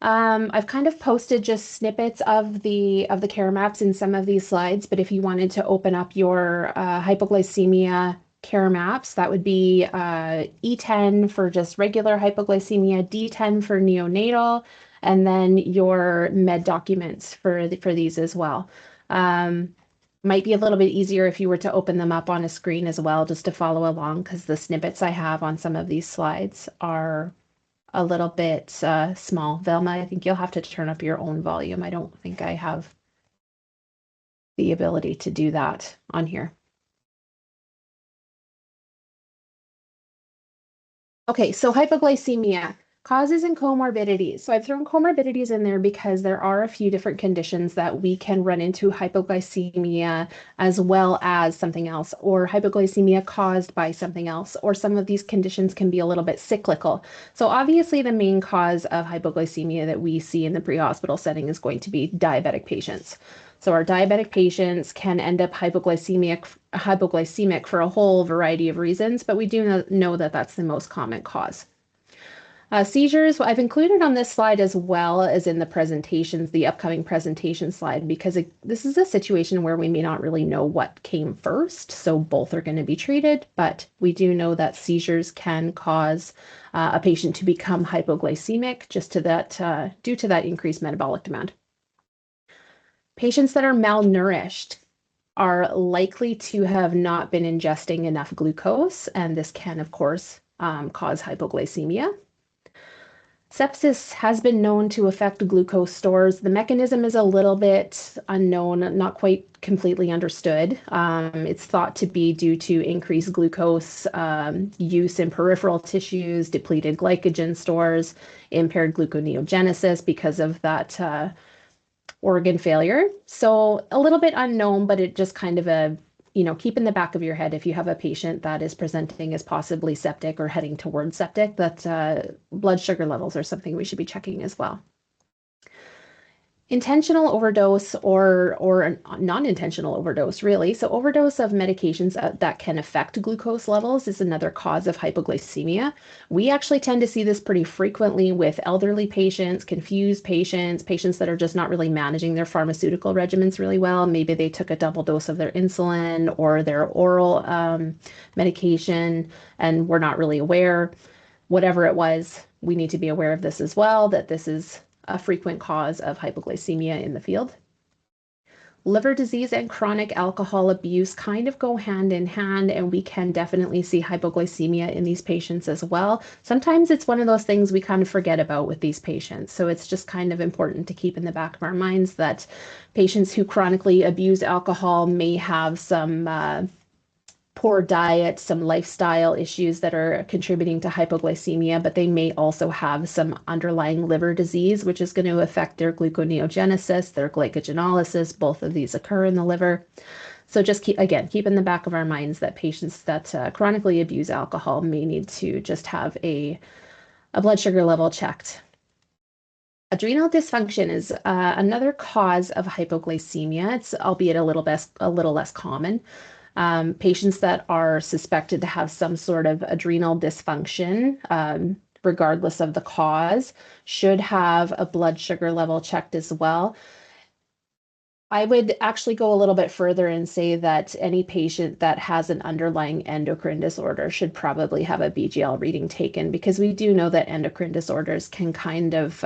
I've kind of posted just snippets of the care maps in some of these slides, but if you wanted to open up your hypoglycemia care maps, that would be E10 for just regular hypoglycemia, D10 for neonatal, and then your med documents for these as well. Might be a little bit easier if you were to open them up on a screen as well, just to follow along, because the snippets I have on some of these slides are a little bit small. Velma, I think you'll have to turn up your own volume. I don't think I have the ability to do that on here. Okay, so hypoglycemia, causes and comorbidities. So I've thrown comorbidities in there because there are a few different conditions that we can run into hypoglycemia as well as something else, or hypoglycemia caused by something else, or some of these conditions can be a little bit cyclical. So obviously the main cause of hypoglycemia that we see in the pre-hospital setting is going to be diabetic patients. So our diabetic patients can end up hypoglycemic for a whole variety of reasons, but we do know that that's the most common cause. Seizures, I've included on this slide as well as in the presentations, the upcoming presentation slide, because this is a situation where we may not really know what came first. So both are going to be treated, but we do know that seizures can cause a patient to become hypoglycemic just due to that increased metabolic demand. Patients that are malnourished are likely to have not been ingesting enough glucose, and this can, of course, cause hypoglycemia. Sepsis has been known to affect glucose stores. The mechanism is a little bit unknown, not quite completely understood. It's thought to be due to increased glucose use in peripheral tissues, depleted glycogen stores, impaired gluconeogenesis because of that organ failure. So a little bit unknown, but it just kind of keep in the back of your head if you have a patient that is presenting as possibly septic or heading towards septic, that blood sugar levels are something we should be checking as well. Intentional overdose or non-intentional overdose, really. So overdose of medications that can affect glucose levels is another cause of hypoglycemia. We actually tend to see this pretty frequently with elderly patients, confused patients, patients that are just not really managing their pharmaceutical regimens really well. Maybe they took a double dose of their insulin or their oral medication and were not really aware. Whatever it was, we need to be aware of this as well, that this is a frequent cause of hypoglycemia in the field. Liver disease and chronic alcohol abuse kind of go hand in hand, and we can definitely see hypoglycemia in these patients as well. Sometimes it's one of those things we kind of forget about with these patients. So it's just kind of important to keep in the back of our minds that patients who chronically abuse alcohol may have some poor diet, some lifestyle issues that are contributing to hypoglycemia, but they may also have some underlying liver disease, which is going to affect their gluconeogenesis, their glycogenolysis. Both of these occur in the liver. So just keep in the back of our minds that patients that chronically abuse alcohol may need to just have a blood sugar level checked. Adrenal dysfunction is another cause of hypoglycemia. It's albeit a little less common. Patients that are suspected to have some sort of adrenal dysfunction, regardless of the cause, should have a blood sugar level checked as well. I would actually go a little bit further and say that any patient that has an underlying endocrine disorder should probably have a BGL reading taken, because we do know that endocrine disorders can kind of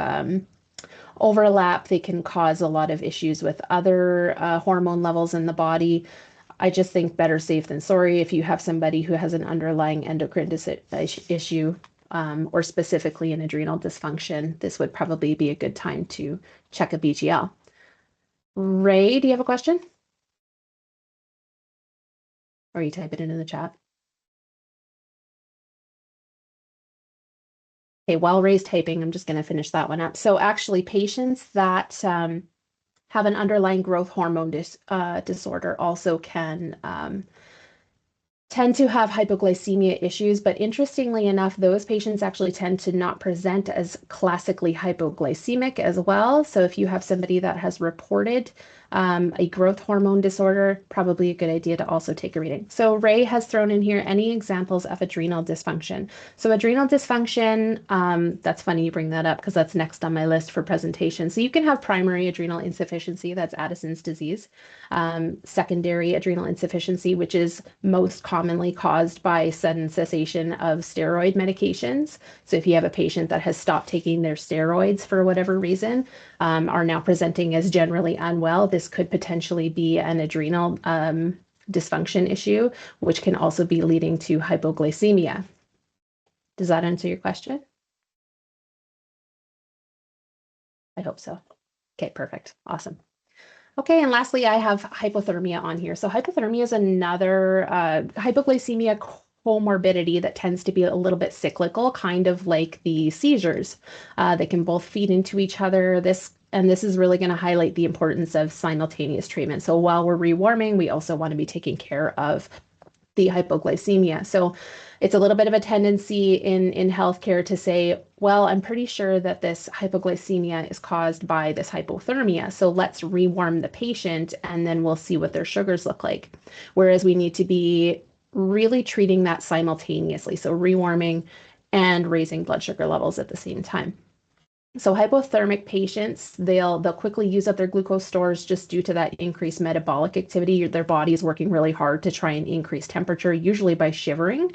overlap. They can cause a lot of issues with other hormone levels in the body. I just think better safe than sorry. If you have somebody who has an underlying endocrine issue, or specifically an adrenal dysfunction, this would probably be a good time to check a BGL. Ray, do you have a question? Or you type it in the chat? Okay, while Ray's typing, I'm just going to finish that one up. So actually, patients that have an underlying growth hormone disorder also can tend to have hypoglycemia issues, but interestingly enough, those patients actually tend to not present as classically hypoglycemic as well. So if you have somebody that has reported A growth hormone disorder, probably a good idea to also take a reading. So Ray has thrown in here any examples of adrenal dysfunction. So adrenal dysfunction, that's funny you bring that up because that's next on my list for presentation. So you can have primary adrenal insufficiency, that's Addison's disease, secondary adrenal insufficiency, which is most commonly caused by sudden cessation of steroid medications. So if you have a patient that has stopped taking their steroids for whatever reason, are now presenting as generally unwell, this could potentially be an adrenal dysfunction issue, which can also be leading to hypoglycemia. Does that answer your question? I hope so. Okay, perfect. Awesome. Okay, and lastly, I have hypothermia on here. So hypothermia is another hypoglycemia comorbidity that tends to be a little bit cyclical, kind of like the seizures. They can both feed into each other. This is really going to highlight the importance of simultaneous treatment. So while we're rewarming, we also want to be taking care of the hypoglycemia. So it's a little bit of a tendency in healthcare to say, well, I'm pretty sure that this hypoglycemia is caused by this hypothermia. So let's rewarm the patient and then we'll see what their sugars look like. Whereas we need to be really treating that simultaneously. So rewarming and raising blood sugar levels at the same time. So hypothermic patients, they'll quickly use up their glucose stores just due to that increased metabolic activity. Their body is working really hard to try and increase temperature, usually by shivering.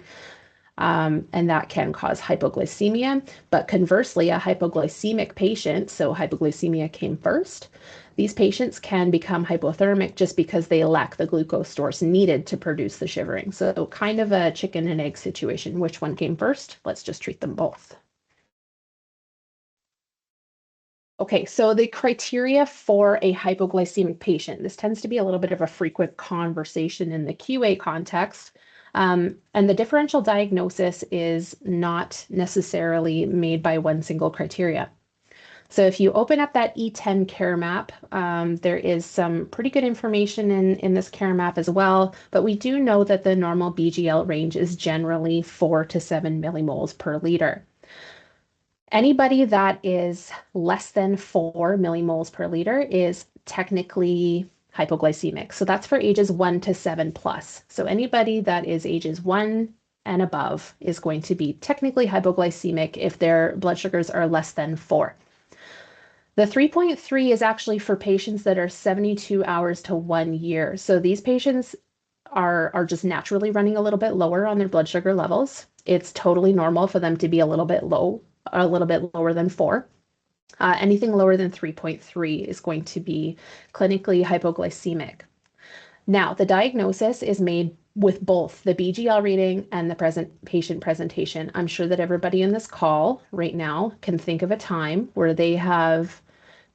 And that can cause hypoglycemia. But conversely, a hypoglycemic patient, so hypoglycemia came first, these patients can become hypothermic just because they lack the glucose stores needed to produce the shivering. So kind of a chicken and egg situation. Which one came first? Let's just treat them both. Okay, so the criteria for a hypoglycemic patient, this tends to be a little bit of a frequent conversation in the QA context. And the differential diagnosis is not necessarily made by one single criteria. So if you open up that E10 care map, there is some pretty good information in this care map as well, but we do know that the normal BGL range is generally 4 to 7 millimoles per liter. Anybody that is less than 4 millimoles per liter is technically hypoglycemic. So that's for ages 1 to 7 plus. So anybody that is ages 1 and above is going to be technically hypoglycemic if their blood sugars are less than 4. The 3.3 is actually for patients that are 72 hours to 1 year. So these patients are just naturally running a little bit lower on their blood sugar levels. It's totally normal for them to be a little bit lower than 4. Anything lower than 3.3 is going to be clinically hypoglycemic. Now, the diagnosis is made with both the BGL reading and the patient presentation. I'm sure that everybody in this call right now can think of a time where they have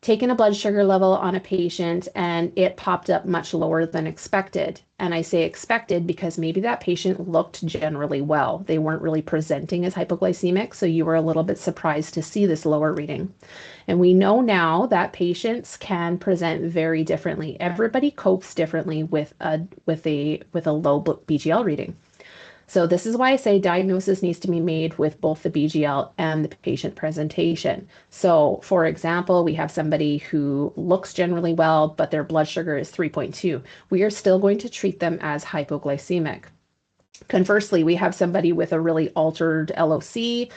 taken a blood sugar level on a patient and it popped up much lower than expected. And I say expected because maybe that patient looked generally well. They weren't really presenting as hypoglycemic, so you were a little bit surprised to see this lower reading. And we know now that patients can present very differently. Everybody copes differently with a low BGL reading. So this is why I say diagnosis needs to be made with both the BGL and the patient presentation. So for example, we have somebody who looks generally well, but their blood sugar is 3.2. We are still going to treat them as hypoglycemic. Conversely, we have somebody with a really altered LOC,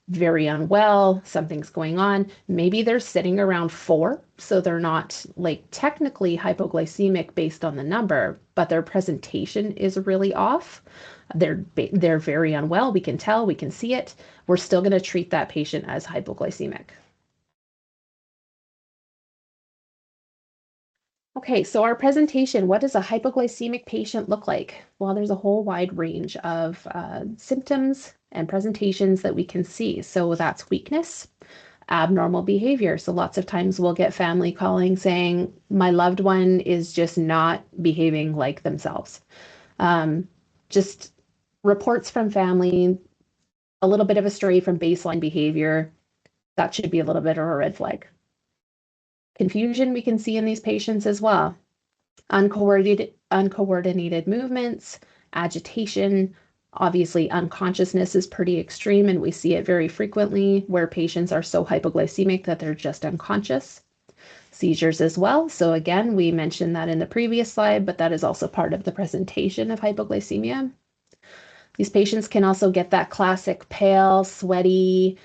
very unwell, something's going on. Maybe they're sitting around 4, so they're not like technically hypoglycemic based on the number, but their presentation is really off. They're very unwell. We can tell, we can see it. We're still going to treat that patient as hypoglycemic. Okay, so our presentation, what does a hypoglycemic patient look like? Well, there's a whole wide range of symptoms and presentations that we can see. So that's weakness, abnormal behavior. So lots of times we'll get family calling saying, my loved one is just not behaving like themselves. Just reports from family, a little bit of a stray from baseline behavior. That should be a little bit of a red flag. Confusion we can see in these patients as well. Uncoordinated movements, agitation, obviously unconsciousness is pretty extreme and we see it very frequently where patients are so hypoglycemic that they're just unconscious. Seizures as well. So again, we mentioned that in the previous slide, but that is also part of the presentation of hypoglycemia. These patients can also get that classic pale, sweaty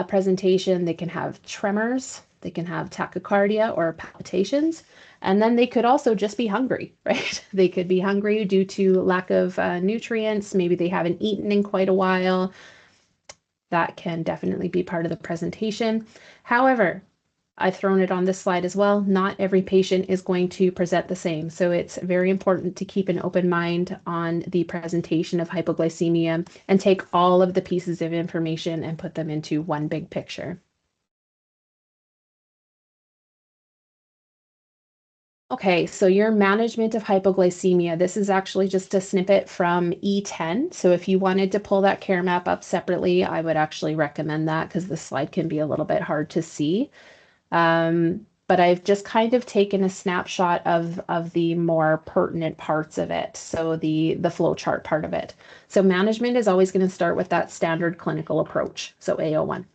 presentation. They can have tremors, they can have tachycardia or palpitations, and then they could also just be hungry, right? They could be hungry due to lack of nutrients. Maybe they haven't eaten in quite a while. That can definitely be part of the presentation. However, I've thrown it on this slide as well. Not every patient is going to present the same. So it's very important to keep an open mind on the presentation of hypoglycemia and take all of the pieces of information and put them into one big picture. Okay, so your management of hypoglycemia, this is actually just a snippet from E10. So if you wanted to pull that care map up separately, I would actually recommend that because the slide can be a little bit hard to see. But I've just kind of taken a snapshot of the more pertinent parts of it. So the flow chart part of it. So management is always going to start with that standard clinical approach. So AO1.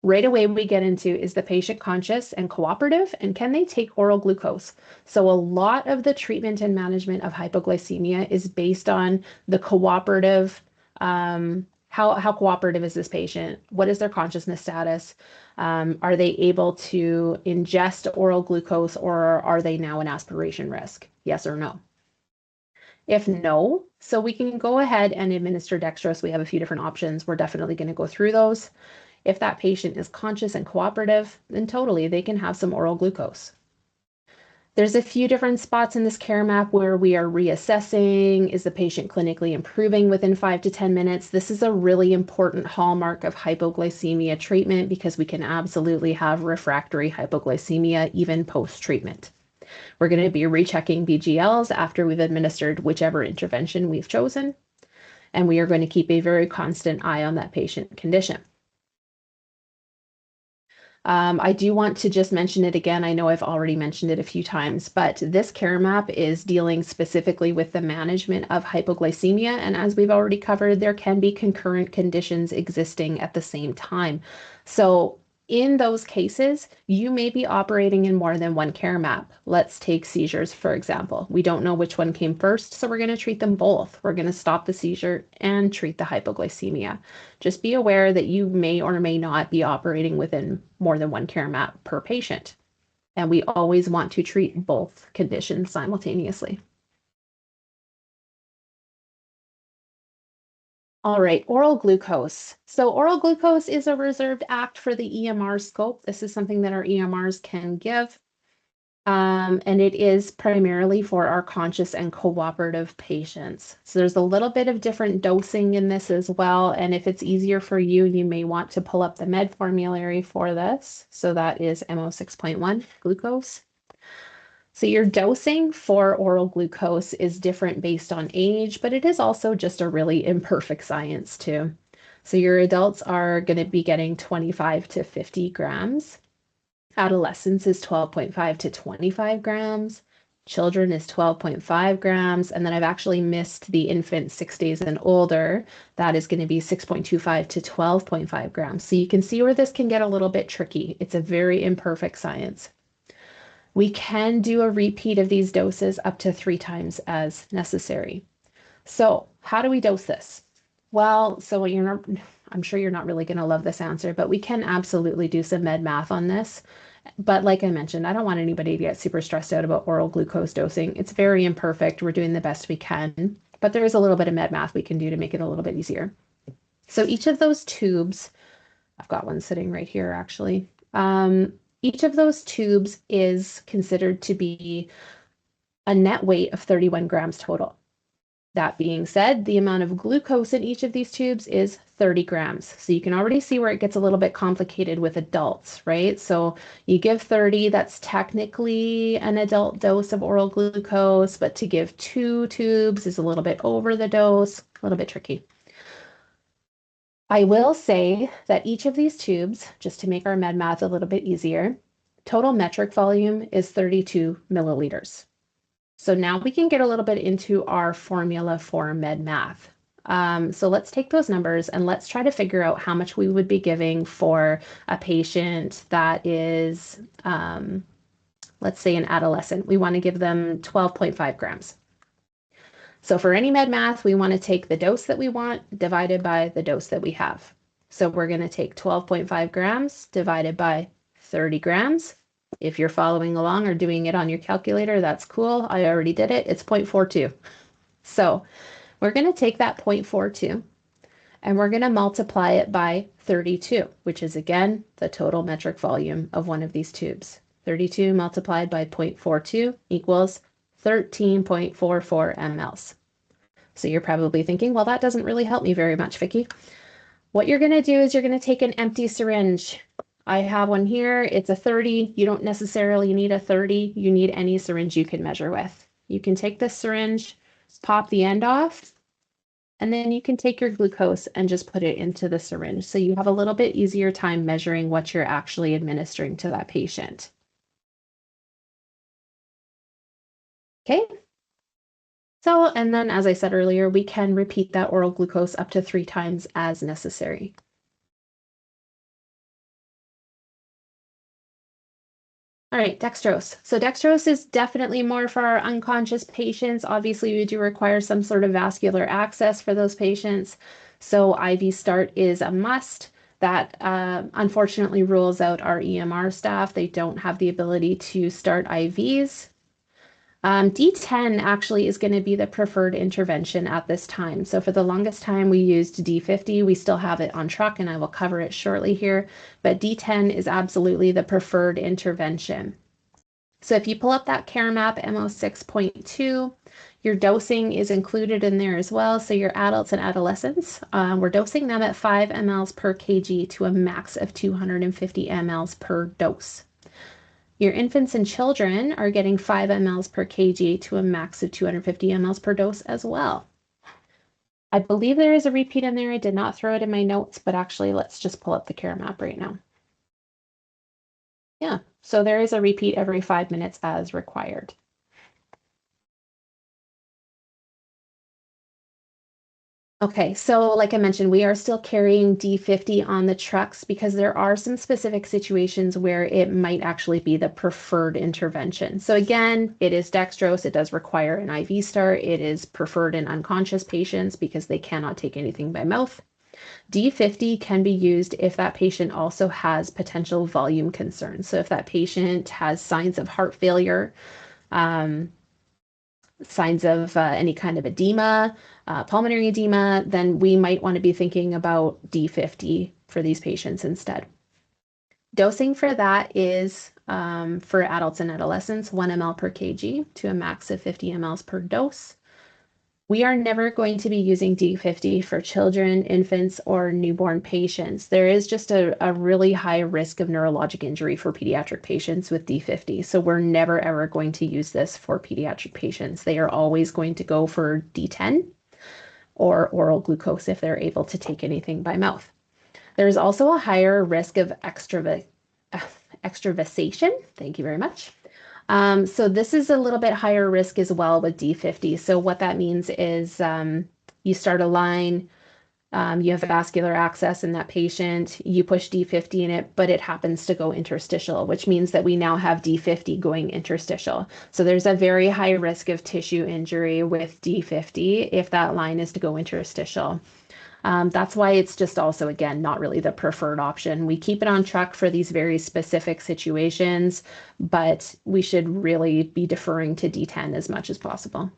Right away we get into, is the patient conscious and cooperative, and can they take oral glucose? So a lot of the treatment and management of hypoglycemia is based on the cooperative, how cooperative is this patient? What is their consciousness status? Are they able to ingest oral glucose, or are they now an aspiration risk? Yes or no? If no, so we can go ahead and administer dextrose. We have a few different options. We're definitely going to go through those. If that patient is conscious and cooperative, then totally they can have some oral glucose. There's a few different spots in this care map where we are reassessing. Is the patient clinically improving within 5 to 10 minutes? This is a really important hallmark of hypoglycemia treatment because we can absolutely have refractory hypoglycemia even post-treatment. We're going to be rechecking BGLs after we've administered whichever intervention we've chosen, and we are going to keep a very constant eye on that patient condition. I do want to just mention it again. I know I've already mentioned it a few times, but this care map is dealing specifically with the management of hypoglycemia. And as we've already covered, there can be concurrent conditions existing at the same time. So in those cases, you may be operating in more than one care map. Let's take seizures, for example. We don't know which one came first, so we're going to treat them both. We're going to stop the seizure and treat the hypoglycemia. Just be aware that you may or may not be operating within more than one care map per patient. And we always want to treat both conditions simultaneously. All right, oral glucose. So oral glucose is a reserved act for the EMR scope. This is something that our EMRs can give. And it is primarily for our conscious and cooperative patients. So there's a little bit of different dosing in this as well. And if it's easier for you, you may want to pull up the med formulary for this. So that is MO 6.1 glucose. So your dosing for oral glucose is different based on age, but it is also just a really imperfect science too. So your adults are going to be getting 25 to 50 grams. Adolescents is 12.5 to 25 grams. Children is 12.5 grams. And then I've actually missed the infant 6 days and older. That is going to be 6.25 to 12.5 grams. So you can see where this can get a little bit tricky. It's a very imperfect science. We can do a repeat of these doses up to 3 times as necessary. So how do we dose this? Well, so I'm sure you're not really going to love this answer, but we can absolutely do some med math on this. But like I mentioned, I don't want anybody to get super stressed out about oral glucose dosing. It's very imperfect. We're doing the best we can, but there is a little bit of med math we can do to make it a little bit easier. So each of those tubes, I've got one sitting right here actually. Each of those tubes is considered to be a net weight of 31 grams total. That being said, the amount of glucose in each of these tubes is 30 grams. So you can already see where it gets a little bit complicated with adults, right? So you give 30, that's technically an adult dose of oral glucose, but to give 2 tubes is a little bit over the dose, a little bit tricky. I will say that each of these tubes, just to make our med math a little bit easier, total metric volume is 32 milliliters. So now we can get a little bit into our formula for med math. So let's take those numbers and let's try to figure out how much we would be giving for a patient that is, let's say, an adolescent. We want to give them 12.5 grams. So for any med math, we want to take the dose that we want divided by the dose that we have. So we're going to take 12.5 grams divided by 30 grams. If you're following along or doing it on your calculator, that's cool. I already did it. It's 0.42. So we're going to take that 0.42 and we're going to multiply it by 32, which is again the total metric volume of one of these tubes. 32 multiplied by 0.42 equals 13.44 mLs. So you're probably thinking, well, that doesn't really help me very much, Vicki. What you're going to do is you're going to take an empty syringe. I have one here. It's a 30. You don't necessarily need a 30. You need any syringe you can measure with. You can take this syringe, pop the end off, and then you can take your glucose and just put it into the syringe. So you have a little bit easier time measuring what you're actually administering to that patient. Okay. So, and then as I said earlier, we can repeat that oral glucose up to 3 times as necessary. All right, dextrose. So dextrose is definitely more for our unconscious patients. Obviously, we do require some sort of vascular access for those patients. So IV start is a must. That unfortunately rules out our EMR staff. They don't have the ability to start IVs. D10 actually is going to be the preferred intervention at this time. So for the longest time, we used D50. We still have it on truck, and I will cover it shortly here. But D10 is absolutely the preferred intervention. So if you pull up that care map MO6.2, your dosing is included in there as well. So your adults and adolescents, we're dosing them at 5 mLs per kg to a max of 250 mLs per dose. Your infants and children are getting 5 mLs per kg to a max of 250 mLs per dose as well. I believe there is a repeat in there. I did not throw it in my notes, but actually let's just pull up the care map right now. Yeah, so there is a repeat every 5 minutes as required. Okay, so like I mentioned, we are still carrying D50 on the trucks because there are some specific situations where it might actually be the preferred intervention. So again, it is dextrose. It does require an IV start. It is preferred in unconscious patients because they cannot take anything by mouth. D50 can be used if that patient also has potential volume concerns. So if that patient has signs of heart failure, signs of any kind of edema, pulmonary edema, then we might want to be thinking about D50 for these patients instead. Dosing for that is for adults and adolescents, 1 ml per kg to a max of 50 mLs per dose. We are never going to be using D50 for children, infants, or newborn patients. There is just a really high risk of neurologic injury for pediatric patients with D50. So we're never, ever going to use this for pediatric patients. They are always going to go for D10 or oral glucose if they're able to take anything by mouth. There's also a higher risk of extravasation. Thank you very much. So this is a little bit higher risk as well with D50. So what that means is you start a line, you have vascular access in that patient, you push D50 in it, but it happens to go interstitial, which means that we now have D50 going interstitial. So there's a very high risk of tissue injury with D50 if that line is to go interstitial. That's why it's just also, again, not really the preferred option. We keep it on truck for these very specific situations, but we should really be deferring to D10 as much as possible.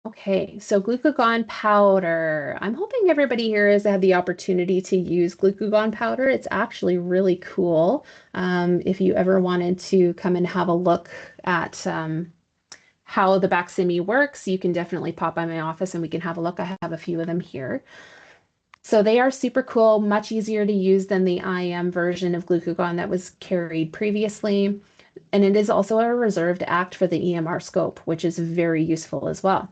Okay, so glucagon powder. I'm hoping everybody here has had the opportunity to use glucagon powder. It's actually really cool. If you ever wanted to come and have a look at how the Baqsimi works, you can definitely pop by my office and we can have a look. I have a few of them here. So they are super cool, much easier to use than the IM version of glucagon that was carried previously. And it is also a reserved act for the EMR scope, which is very useful as well.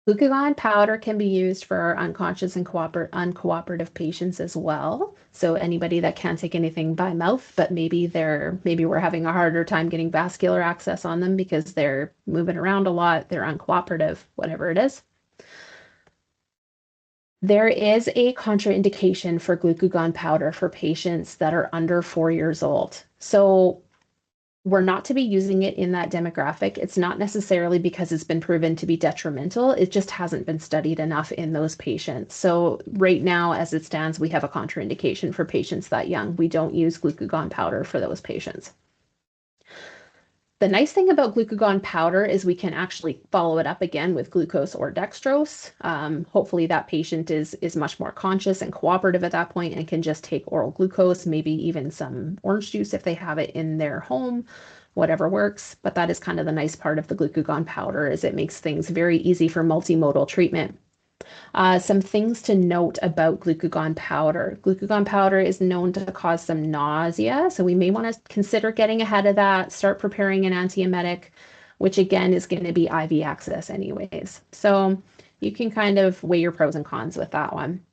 Glucagon powder can be used for our unconscious and uncooperative patients as well. So anybody that can't take anything by mouth, but maybe we're having a harder time getting vascular access on them because they're moving around a lot, they're uncooperative, whatever it is. There is a contraindication for glucagon powder for patients that are under 4 years old. So we're not to be using it in that demographic. It's not necessarily because it's been proven to be detrimental. It just hasn't been studied enough in those patients. So right now, as it stands, we have a contraindication for patients that young. We don't use glucagon powder for those patients. The nice thing about glucagon powder is we can actually follow it up again with glucose or dextrose. Hopefully that patient is much more conscious and cooperative at that point and can just take oral glucose, maybe even some orange juice if they have it in their home, whatever works. But that is kind of the nice part of the glucagon powder is it makes things very easy for multimodal treatment. Some things to note about glucagon powder. Glucagon powder is known to cause some nausea, so we may want to consider getting ahead of that, start preparing an antiemetic, which again is going to be IV access anyways. So you can kind of weigh your pros and cons with that one.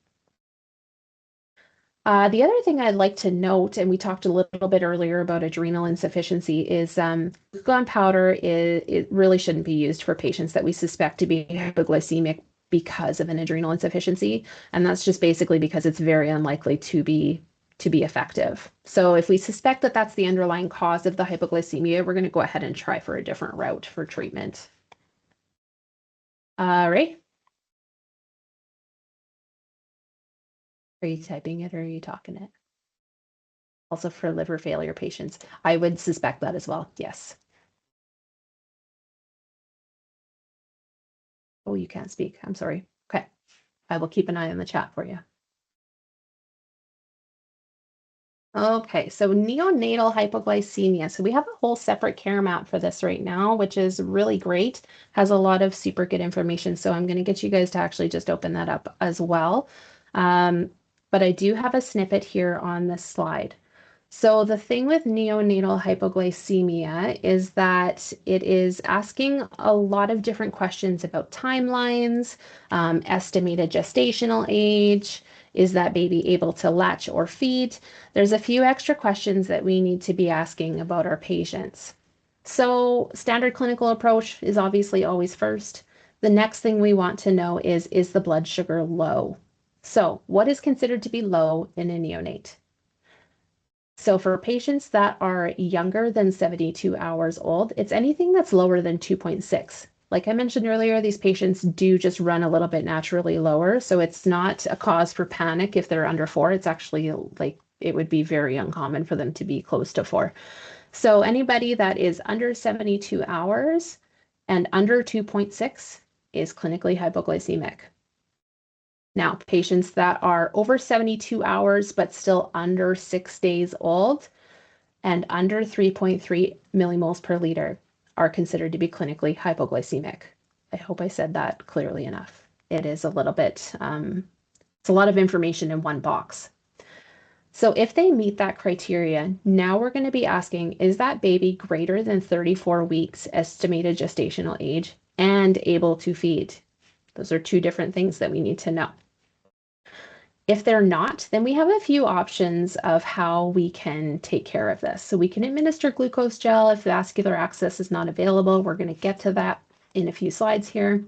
The other thing I'd like to note, and we talked a little bit earlier about adrenal insufficiency, is glucagon powder it really shouldn't be used for patients that we suspect to be hypoglycemic because of an adrenal insufficiency, and that's just basically because it's very unlikely to be effective. So if we suspect that that's the underlying cause of the hypoglycemia, we're going to go ahead and try for a different route for treatment. Ray, are you typing it or are you talking it? Also for liver failure patients. I would suspect that as well. Yes. Oh, you can't speak. I'm sorry. Okay. I will keep an eye on the chat for you. Okay, so neonatal hypoglycemia. So we have a whole separate care map for this right now, which is really great. Has a lot of super good information. So I'm going to get you guys to actually just open that up as well. But I do have a snippet here on this slide. So the thing with neonatal hypoglycemia is that it is asking a lot of different questions about timelines, estimated gestational age, is that baby able to latch or feed? There's a few extra questions that we need to be asking about our patients. So standard clinical approach is obviously always first. The next thing we want to know is the blood sugar low? So what is considered to be low in a neonate? So for patients that are younger than 72 hours old, it's anything that's lower than 2.6. Like I mentioned earlier, these patients do just run a little bit naturally lower. So it's not a cause for panic if they're under 4. It's actually like it would be very uncommon for them to be close to 4. So anybody that is under 72 hours and under 2.6 is clinically hypoglycemic. Now, patients that are over 72 hours but still under 6 days old and under 3.3 millimoles per liter are considered to be clinically hypoglycemic. I hope I said that clearly enough. It is a little bit, it's a lot of information in one box. So if they meet that criteria, now we're going to be asking, is that baby greater than 34 weeks estimated gestational age and able to feed? Those are two different things that we need to know. If they're not, then we have a few options of how we can take care of this. So we can administer glucose gel if vascular access is not available. We're going to get to that in a few slides here.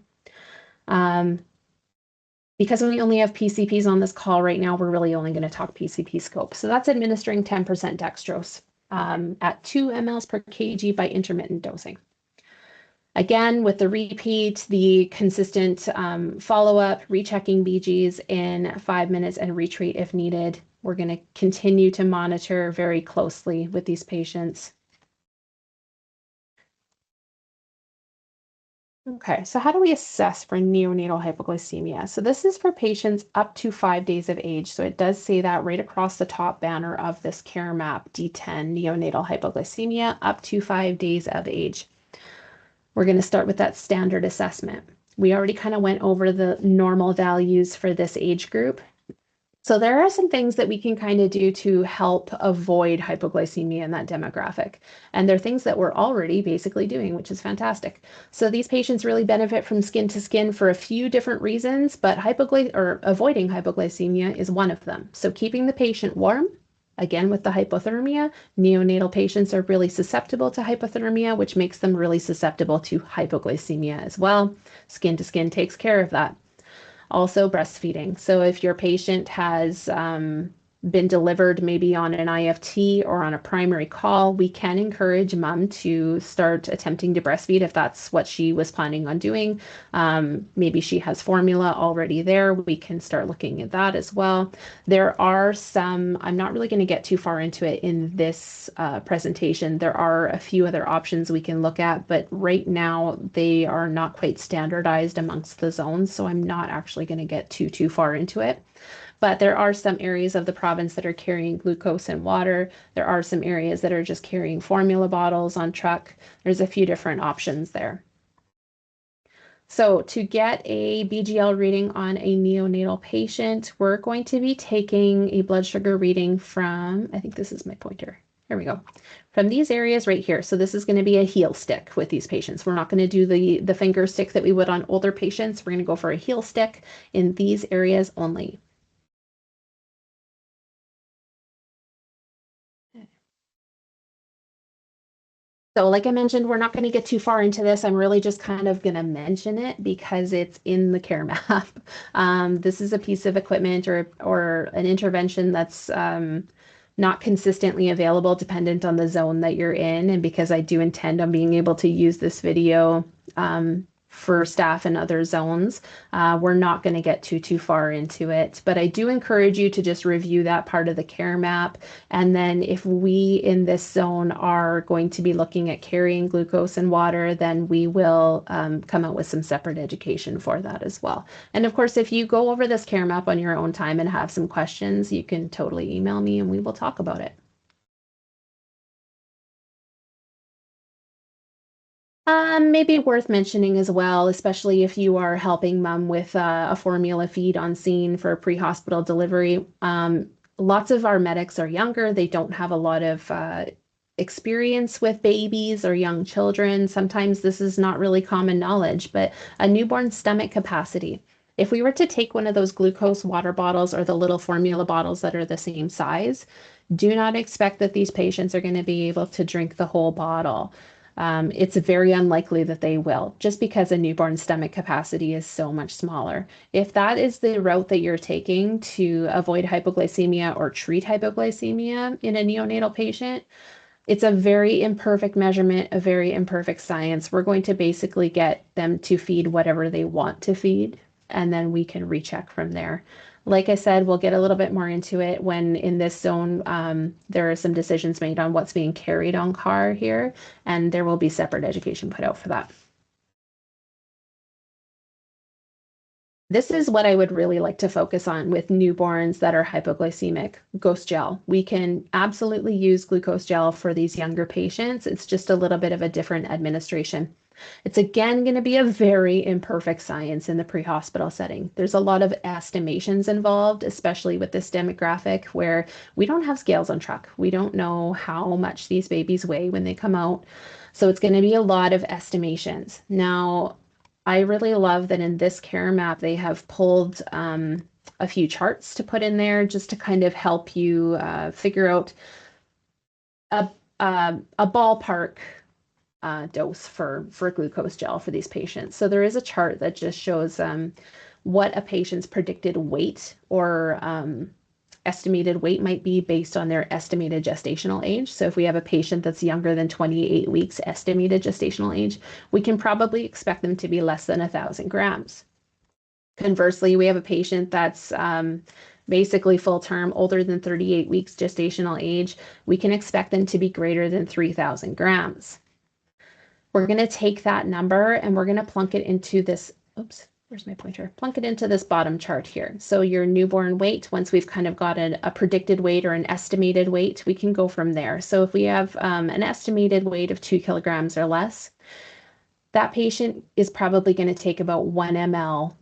Because we only have PCPs on this call right now, we're really only going to talk PCP scope. So that's administering 10% dextrose at 2 mLs per kg by intermittent dosing. Again, with the repeat, the consistent follow-up, rechecking BGs in 5 minutes and retreat if needed. We're going to continue to monitor very closely with these patients. Okay, so how do we assess for neonatal hypoglycemia? So this is for patients up to 5 days of age. So it does say that right across the top banner of this care map, D10, neonatal hypoglycemia, up to 5 days of age. We're going to start with that standard assessment. We already kind of went over the normal values for this age group. So there are some things that we can kind of do to help avoid hypoglycemia in that demographic. And they're things that we're already basically doing, which is fantastic. So these patients really benefit from skin to skin for a few different reasons, but avoiding hypoglycemia is one of them. So keeping the patient warm. Again, with the hypothermia, neonatal patients are really susceptible to hypothermia, which makes them really susceptible to hypoglycemia as well. Skin to skin takes care of that. Also, breastfeeding. So if your patient has been delivered maybe on an IFT or on a primary call, we can encourage mom to start attempting to breastfeed if that's what she was planning on doing. Maybe she has formula already there. We can start looking at that as well. There are some, I'm not really going to get too far into it in this presentation. There are a few other options we can look at, but right now they are not quite standardized amongst the zones, so I'm not actually going to get too far into it. But there are some areas of the province that are carrying glucose and water. There are some areas that are just carrying formula bottles on truck. There's a few different options there. So to get a BGL reading on a neonatal patient, we're going to be taking a blood sugar reading from, I think this is my pointer. Here we go. From these areas right here. So this is going to be a heel stick with these patients. We're not going to do the finger stick that we would on older patients. We're going to go for a heel stick in these areas only. So like I mentioned, we're not going to get too far into this. I'm really just kind of going to mention it because it's in the care map. This is a piece of equipment or an intervention that's not consistently available dependent on the zone that you're in. And because I do intend on being able to use this video for staff in other zones, we're not going to get too far into it. But I do encourage you to just review that part of the care map. And then if we in this zone are going to be looking at carrying glucose and water, then we will come out with some separate education for that as well. And of course, if you go over this care map on your own time and have some questions, you can totally email me and we will talk about it. Maybe worth mentioning as well, especially if you are helping mom with a formula feed on scene for pre-hospital delivery. Lots of our medics are younger. They don't have a lot of experience with babies or young children. Sometimes this is not really common knowledge, but a newborn stomach capacity. If we were to take one of those glucose water bottles or the little formula bottles that are the same size, do not expect that these patients are going to be able to drink the whole bottle. It's very unlikely that they will, just because a newborn stomach capacity is so much smaller. If that is the route that you're taking to avoid hypoglycemia or treat hypoglycemia in a neonatal patient, it's a very imperfect measurement, a very imperfect science. We're going to basically get them to feed whatever they want to feed, and then we can recheck from there. Like I said, we'll get a little bit more into it when in this zone, there are some decisions made on what's being carried on car here, and there will be separate education put out for that. This is what I would really like to focus on with newborns that are hypoglycemic, ghost gel. We can absolutely use glucose gel for these younger patients. It's just a little bit of a different administration. It's again going to be a very imperfect science in the pre-hospital setting. There's a lot of estimations involved, especially with this demographic where we don't have scales on truck. We don't know how much these babies weigh when they come out. So it's going to be a lot of estimations. Now, I really love that in this care map, they have pulled a few charts to put in there just to kind of help you figure out a ballpark dose for glucose gel for these patients. So there is a chart that just shows what a patient's predicted weight or estimated weight might be based on their estimated gestational age. So if we have a patient that's younger than 28 weeks estimated gestational age, we can probably expect them to be less than 1,000 grams. Conversely, we have a patient that's basically full term, older than 38 weeks gestational age, we can expect them to be greater than 3,000 grams. We're going to take that number and we're going to plunk it into this, oops, where's my pointer? Plunk it into this bottom chart here. So your newborn weight, once we've kind of got a predicted weight or an estimated weight, we can go from there. So if we have an estimated weight of 2 kilograms or less, that patient is probably going to take about 1 ml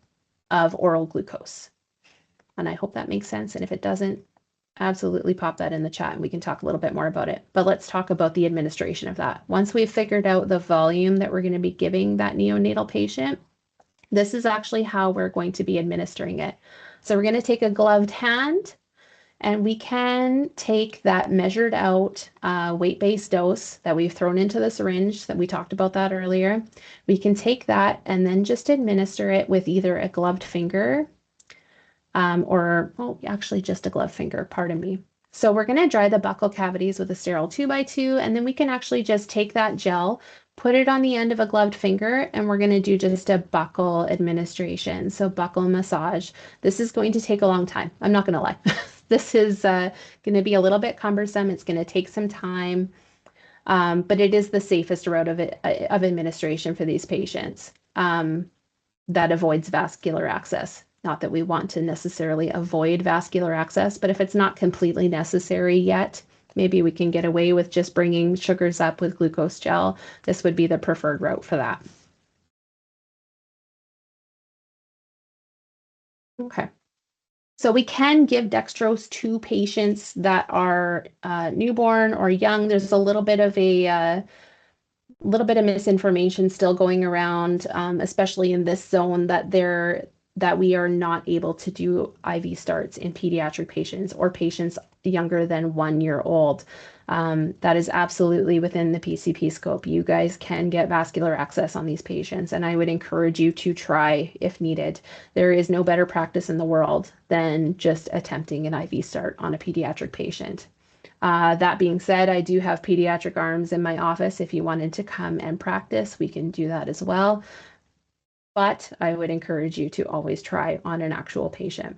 of oral glucose. And I hope that makes sense. And if it doesn't, absolutely pop that in the chat and we can talk a little bit more about it. But let's talk about the administration of that. Once we've figured out the volume that we're going to be giving that neonatal patient, this is actually how we're going to be administering it. So we're going to take a gloved hand and we can take that measured out weight-based dose that we've thrown into the syringe that we talked about that earlier. We can take that and then just administer it with either a gloved finger or, oh, actually just a gloved finger, pardon me. So we're going to dry the buccal cavities with a sterile 2x2, and then we can actually just take that gel, put it on the end of a gloved finger, and we're going to do just a buccal administration. So buccal massage. This is going to take a long time. I'm not going to lie. This is going to be a little bit cumbersome. It's going to take some time, but it is the safest route of administration for these patients that avoids vascular access. Not that we want to necessarily avoid vascular access, but if it's not completely necessary yet, maybe we can get away with just bringing sugars up with glucose gel. This would be the preferred route for that. Okay. So we can give dextrose to patients that are newborn or young. There's a little bit of misinformation still going around, especially in this zone, that we are not able to do IV starts in pediatric patients or patients younger than 1 year old. That is absolutely within the PCP scope. You guys can get vascular access on these patients, and I would encourage you to try if needed. There is no better practice in the world than just attempting an IV start on a pediatric patient. That being said, I do have pediatric arms in my office. If you wanted to come and practice, we can do that as well. But I would encourage you to always try on an actual patient.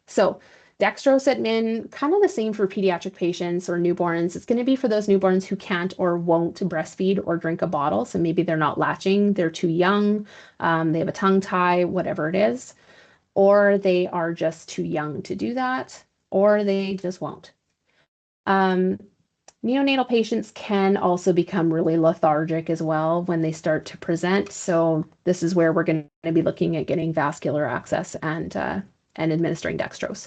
So dextrose admin, kind of the same for pediatric patients or newborns. It's going to be for those newborns who can't or won't breastfeed or drink a bottle. So maybe they're not latching, they're too young, they have a tongue tie, whatever it is, or they are just too young to do that, or they just won't. Neonatal patients can also become really lethargic as well when they start to present. So this is where we're going to be looking at getting vascular access and administering dextrose.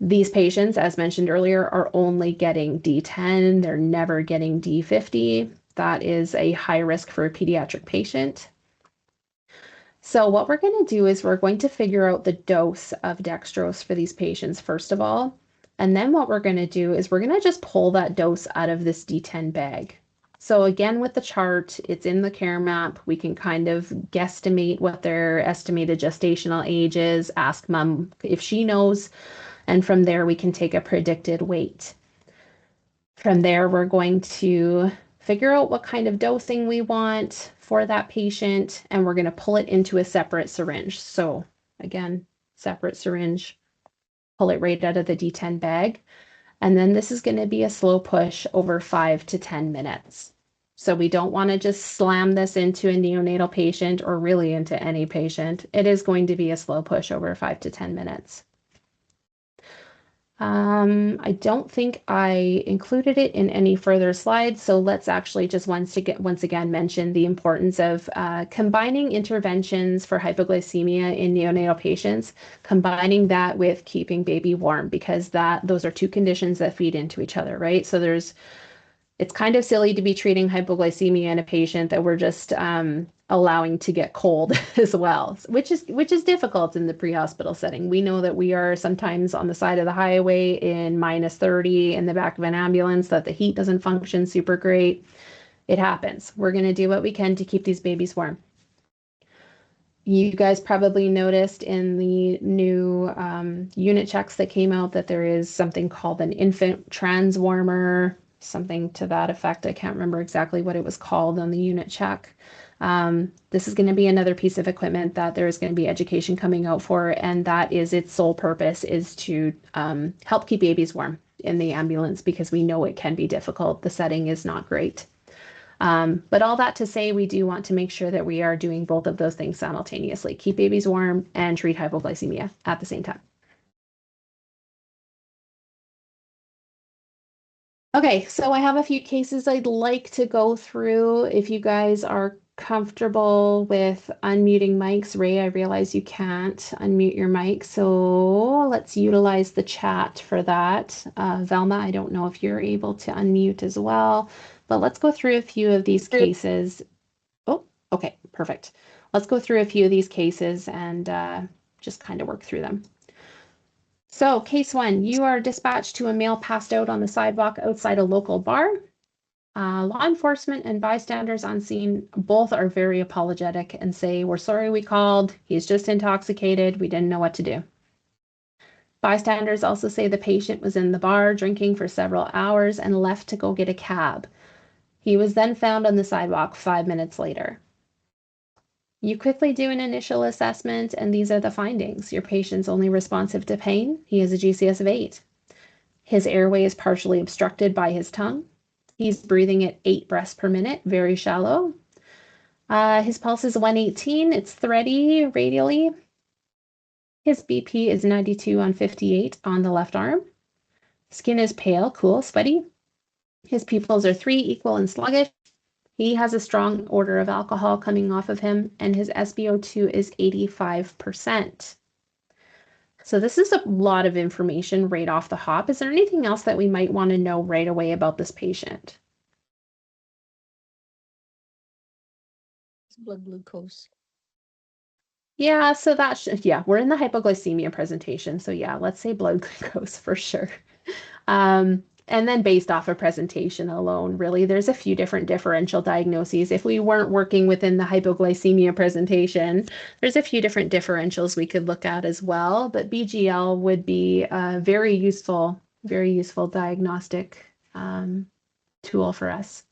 These patients, as mentioned earlier, are only getting D10. They're never getting D50. That is a high risk for a pediatric patient. So what we're going to do is we're going to figure out the dose of dextrose for these patients, first of all. And then what we're going to do is we're going to just pull that dose out of this D10 bag. So again, with the chart, it's in the care map. We can kind of guesstimate what their estimated gestational age is, ask mom if she knows, and from there we can take a predicted weight. From there, we're going to figure out what kind of dosing we want for that patient, and we're going to pull it into a separate syringe. So again, separate syringe, pull it right out of the D10 bag. And then this is going to be a slow push over 5 to 10 minutes. So we don't want to just slam this into a neonatal patient or really into any patient. It is going to be a slow push over 5 to 10 minutes. I don't think I included it in any further slides, so let's actually just once again mention the importance of combining interventions for hypoglycemia in neonatal patients, combining that with keeping baby warm, because those are two conditions that feed into each other, right? So it's kind of silly to be treating hypoglycemia in a patient that we're just allowing to get cold as well, which is difficult in the pre-hospital setting. We know that we are sometimes on the side of the highway in -30 in the back of an ambulance, that the heat doesn't function super great. It happens. We're going to do what we can to keep these babies warm. You guys probably noticed in the new unit checks that came out that there is something called an infant transwarmer, something to that effect. I can't remember exactly what it was called on the unit check. This is going to be another piece of equipment that there is going to be education coming out for, and that is its sole purpose is to help keep babies warm in the ambulance, because we know it can be difficult. The setting is not great. But all that to say, we do want to make sure that we are doing both of those things simultaneously, keep babies warm and treat hypoglycemia at the same time. Okay, so I have a few cases I'd like to go through. If you guys are comfortable with unmuting mics. Ray, I realize you can't unmute your mic, so let's utilize the chat for that. Velma, I don't know if you're able to unmute as well, but let's go through a few of these cases. Oh, okay, perfect. Let's go through a few of these cases and just kind of work through them. So case 1, you are dispatched to a male passed out on the sidewalk outside a local bar. Law enforcement and bystanders on scene both are very apologetic and say, "We're sorry we called. He's just intoxicated. We didn't know what to do." Bystanders also say the patient was in the bar drinking for several hours and left to go get a cab. He was then found on the sidewalk 5 minutes later. You quickly do an initial assessment, and these are the findings. Your patient's only responsive to pain. He has a GCS of 8. His airway is partially obstructed by his tongue. He's breathing at 8 breaths per minute, very shallow. His pulse is 118. It's thready radially. His BP is 92 on 58 on the left arm. Skin is pale, cool, sweaty. His pupils are 3, equal and sluggish. He has a strong odor of alcohol coming off of him, and his SpO2 is 85%. So this is a lot of information right off the hop. Is there anything else that we might want to know right away about this patient? Blood glucose. Yeah, so yeah, we're in the hypoglycemia presentation. So yeah, let's say blood glucose for sure. And then based off of presentation alone, really, there's a few different differential diagnoses. If we weren't working within the hypoglycemia presentation, there's a few different differentials we could look at as well, but BGL would be a very useful diagnostic tool for us.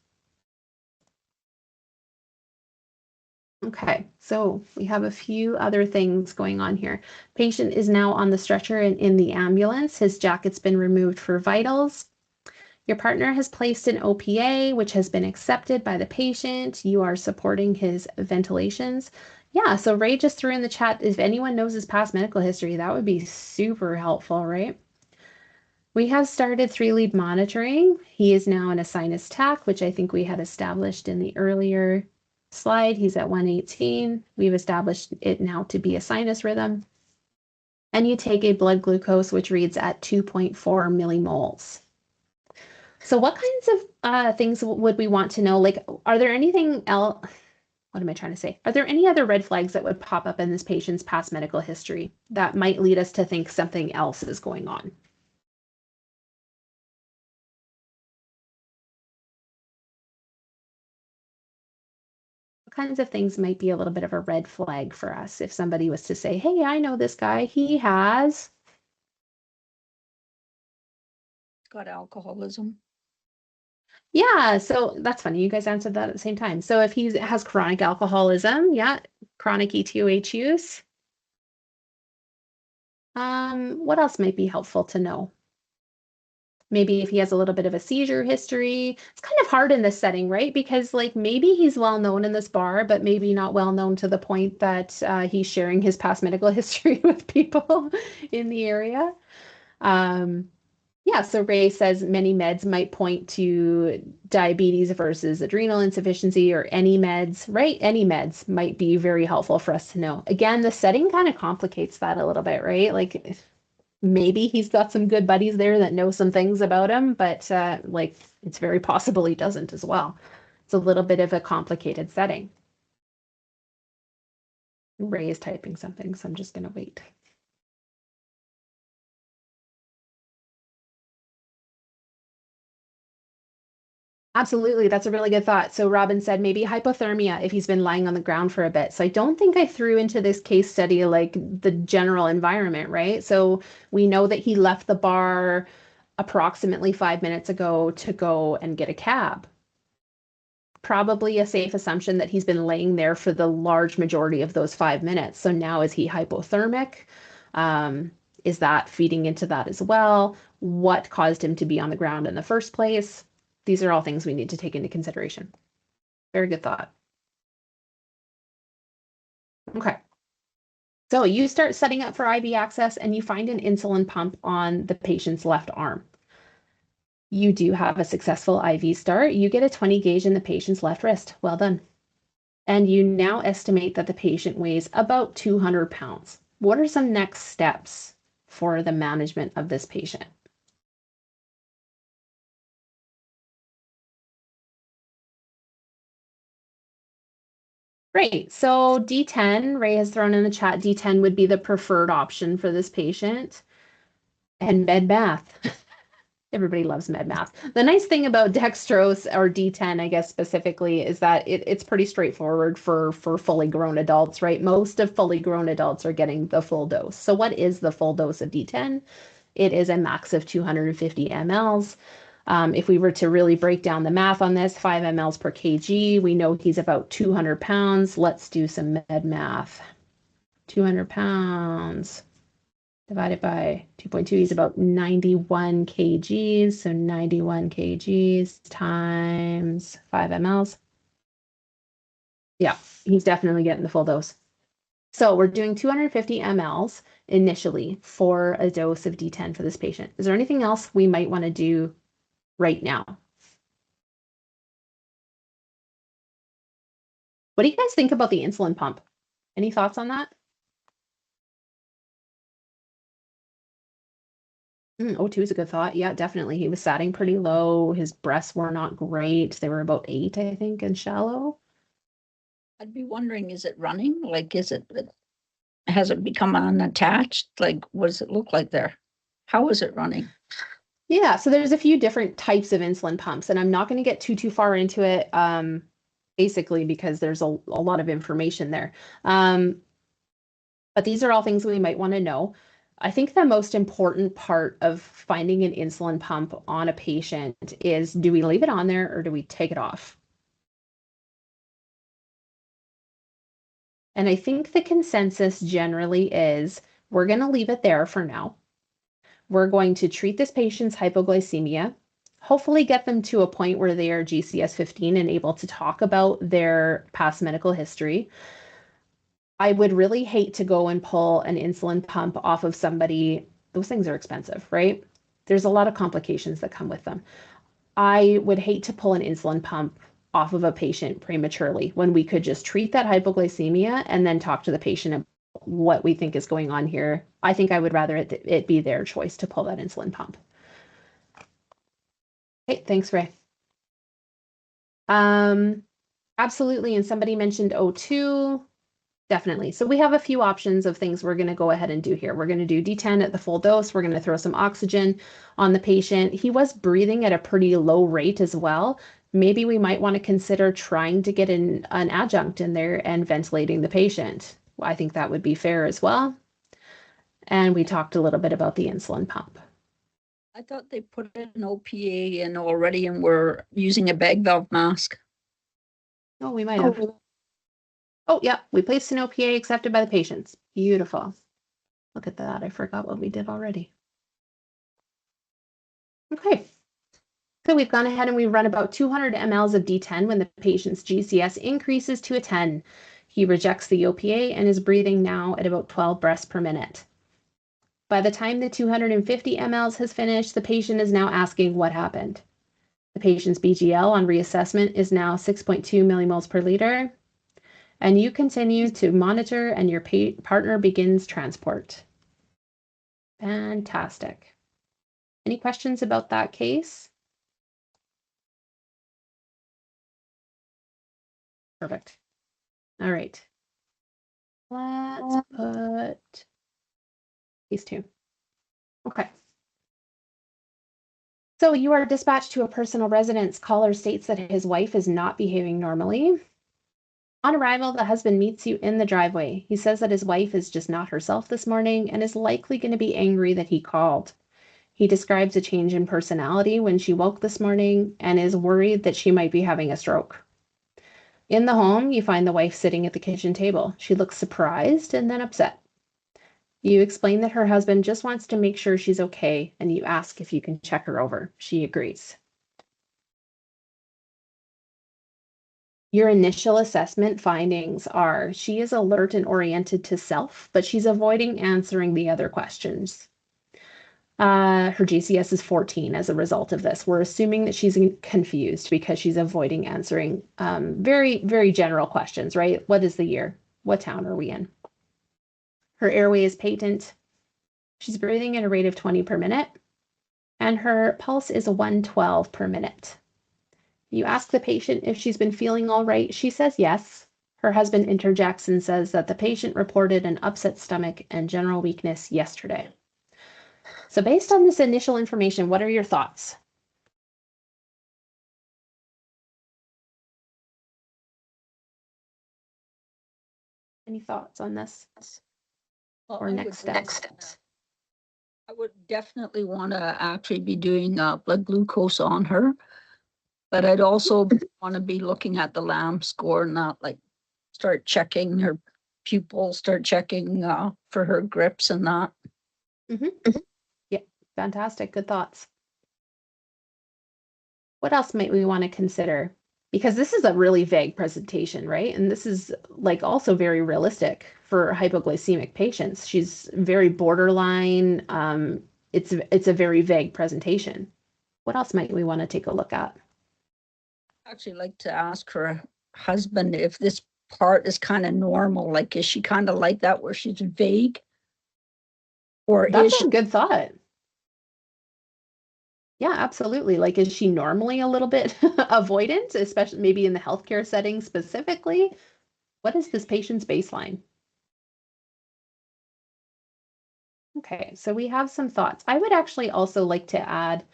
Okay, so we have a few other things going on here. Patient is now on the stretcher and in the ambulance. His jacket's been removed for vitals. Your partner has placed an OPA, which has been accepted by the patient. You are supporting his ventilations. Yeah, so Ray just threw in the chat, if anyone knows his past medical history, that would be super helpful, right? We have started 3-lead monitoring. He is now in a sinus tach, which I think we had established in the earlier slide. He's at 118. We've established it now to be a sinus rhythm. And you take a blood glucose, which reads at 2.4 millimoles. So what kinds of things would we want to know? Like, are there anything else? What am I trying to say? Are there any other red flags that would pop up in this patient's past medical history that might lead us to think something else is going on? What kinds of things might be a little bit of a red flag for us if somebody was to say, "Hey, I know this guy. He has got alcoholism." Yeah, so that's funny. You guys answered that at the same time. So if he has chronic alcoholism, yeah, chronic ETOH use. What else might be helpful to know? Maybe if he has a little bit of a seizure history. It's kind of hard in this setting, right? Because like maybe he's well known in this bar, but maybe not well known to the point that he's sharing his past medical history with people in the area. Yeah, so Ray says many meds might point to diabetes versus adrenal insufficiency or any meds, right? Any meds might be very helpful for us to know. Again, the setting kind of complicates that a little bit, right? Like maybe he's got some good buddies there that know some things about him, but like it's very possible he doesn't as well. It's a little bit of a complicated setting. Ray is typing something, so I'm just going to wait. Absolutely, that's a really good thought. So Robin said maybe hypothermia if he's been lying on the ground for a bit. So I don't think I threw into this case study like the general environment, right? So we know that he left the bar approximately 5 minutes ago to go and get a cab. Probably a safe assumption that he's been laying there for the large majority of those 5 minutes. So now is he hypothermic? Is that feeding into that as well? What caused him to be on the ground in the first place? These are all things we need to take into consideration. Very good thought. Okay. So you start setting up for IV access and you find an insulin pump on the patient's left arm. You do have a successful IV start. You get a 20 gauge in the patient's left wrist. Well done. And you now estimate that the patient weighs about 200 pounds. What are some next steps for the management of this patient? Great. So D10, Ray has thrown in the chat, D10 would be the preferred option for this patient. And med math. Everybody loves med math. The nice thing about dextrose or D10, I guess specifically, is that it's pretty straightforward for fully grown adults, right? Most of fully grown adults are getting the full dose. So what is the full dose of D10? It is a max of 250 mLs. If we were to really break down the math on this, 5 mLs per kg, we know he's about 200 pounds. Let's do some med math. 200 pounds divided by 2.2, he's about 91 kgs. So 91 kgs times 5 mLs. Yeah, he's definitely getting the full dose. So we're doing 250 mLs initially for a dose of D10 for this patient. Is there anything else we might want to do right now? What do you guys think about the insulin pump? Any thoughts on that? O2 is a good thought. Yeah, definitely. He was satting pretty low. His breaths were not great. They were about 8, I think, and shallow. I'd be wondering, is it running? Like, has it become unattached? Like, what does it look like there? How is it running? Yeah, so there's a few different types of insulin pumps, and I'm not going to get too far into it, basically because there's a lot of information there. But these are all things we might want to know. I think the most important part of finding an insulin pump on a patient is, do we leave it on there or do we take it off? And I think the consensus generally is we're going to leave it there for now. We're going to treat this patient's hypoglycemia, hopefully get them to a point where they are GCS 15 and able to talk about their past medical history. I would really hate to go and pull an insulin pump off of somebody. Those things are expensive, right? There's a lot of complications that come with them. I would hate to pull an insulin pump off of a patient prematurely when we could just treat that hypoglycemia and then talk to the patient about what we think is going on here. I think I would rather it be their choice to pull that insulin pump. Okay, thanks, Ray. Absolutely. And somebody mentioned O2. Definitely. So we have a few options of things we're going to go ahead and do here. We're going to do D10 at the full dose. We're going to throw some oxygen on the patient. He was breathing at a pretty low rate as well. Maybe we might want to consider trying to get an adjunct in there and ventilating the patient. I think that would be fair as well. And we talked a little bit about the insulin pump. I thought they put an OPA in already and we're using a bag valve mask. Oh, we might have. Oh, yeah, we placed an OPA accepted by the patients. Beautiful. Look at that. I forgot what we did already. Okay. So we've gone ahead and we run about 200 mLs of D10 when the patient's GCS increases to a 10. He rejects the OPA and is breathing now at about 12 breaths per minute. By the time the 250 mLs has finished, the patient is now asking what happened. The patient's BGL on reassessment is now 6.2 millimoles per liter. And you continue to monitor and your partner begins transport. Fantastic. Any questions about that case? Perfect. All right. Let's put these two. Okay. So you are dispatched to a personal residence. Caller states that his wife is not behaving normally. On arrival, the husband meets you in the driveway. He says that his wife is just not herself this morning and is likely going to be angry that he called. He describes a change in personality when she woke this morning and is worried that she might be having a stroke. In the home, you find the wife sitting at the kitchen table. She looks surprised and then upset. You explain that her husband just wants to make sure she's okay, and you ask if you can check her over. She agrees. Your initial assessment findings are she is alert and oriented to self, but she's avoiding answering the other questions. Her GCS is 14 as a result of this. We're assuming that she's confused because she's avoiding answering very, very general questions, right? What is the year? What town are we in? Her airway is patent. She's breathing at a rate of 20 per minute, and her pulse is 112 per minute. You ask the patient if she's been feeling all right. She says yes. Her husband interjects and says that the patient reported an upset stomach and general weakness yesterday. So based on this initial information, what are your thoughts? Any thoughts on this Well, or next steps? I would definitely want to actually be doing blood glucose on her, but I'd also want to be looking at the LAM score, not like start checking her pupils, start checking for her grips and that. Yeah, fantastic. Good thoughts. What else might we want to consider? Because this is a really vague presentation, right? And this is like also very realistic for hypoglycemic patients. She's very borderline. It's a very vague presentation. What else might we want to take a look at? Actually like to ask her husband if this part is kind of normal. Like, is she kind of like that where she's vague? Or That's is a she? good thought. Yeah, absolutely. Like, is she normally a little bit avoidant, especially maybe in the healthcare setting specifically? What is this patient's baseline? Okay, so we have some thoughts. I would actually also like to add,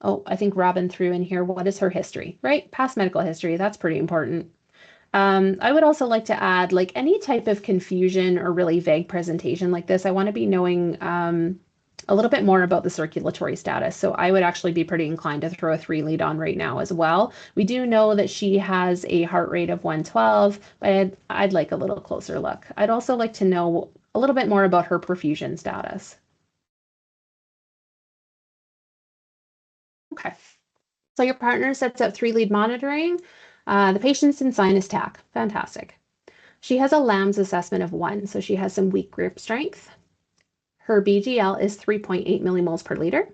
oh, I think Robin threw in here, what is her history, right? Past medical history, that's pretty important. I would also like to add, like any type of confusion or really vague presentation like this, I want to be knowing a little bit more about the circulatory status. So I would actually be pretty inclined to throw a 3-lead on right now as well. We do know that she has a heart rate of 112, but I'd like a little closer look. I'd also like to know a little bit more about her perfusion status. Okay. So your partner sets up 3-lead monitoring. The patient's in sinus tach. Fantastic. She has a LAMS assessment of 1, so she has some weak grip strength. Her BGL is 3.8 millimoles per liter.